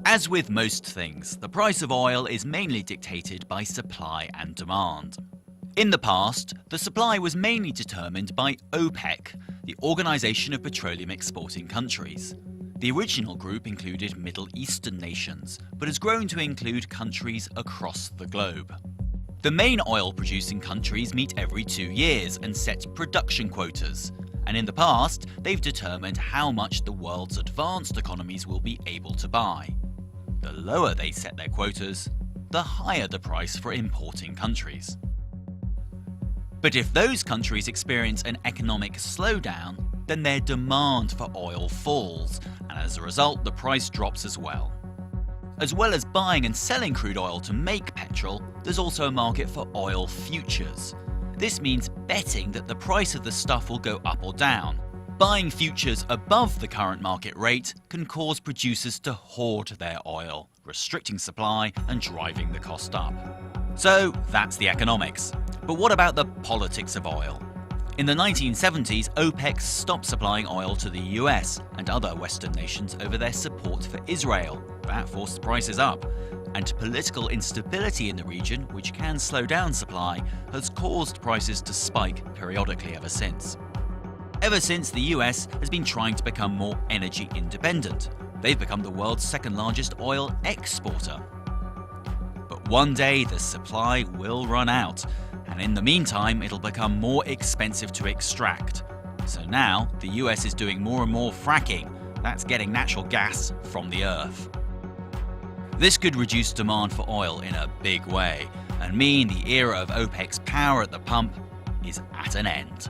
As with most things, the price of oil is mainly dictated by supply and demand. In the past, the supply was mainly determined by OPEC, the Organization of Petroleum Exporting Countries. The original group included Middle Eastern nations, but has grown to include countries across the globe. The main oil-producing countries meet every 2 years and set production quotas, and in the past, they've determined how much the world's advanced economies will be able to buy. The lower they set their quotas, the higher the price for importing countries. But if those countries experience an economic slowdown, then their demand for oil falls, and as a result, the price drops as well. As well as buying and selling crude oil to make petrol, there's also a market for oil futures. This means betting that the price of the stuff will go up or down. Buying futures above the current market rate can cause producers to hoard their oil, restricting supply and driving the cost up. So that's the economics. But what about the politics of oil? In the 1970s, OPEC stopped supplying oil to the US and other Western nations over their support for Israel. That forced prices up. And political instability in the region, which can slow down supply, has caused prices to spike periodically ever since. Ever since, the US has been trying to become more energy independent. They've become the world's second largest oil exporter. But one day the supply will run out, and in the meantime it'll become more expensive to extract. So now the US is doing more and more fracking. That's getting natural gas from the earth. This could reduce demand for oil in a big way and mean the era of OPEC's power at the pump is at an end.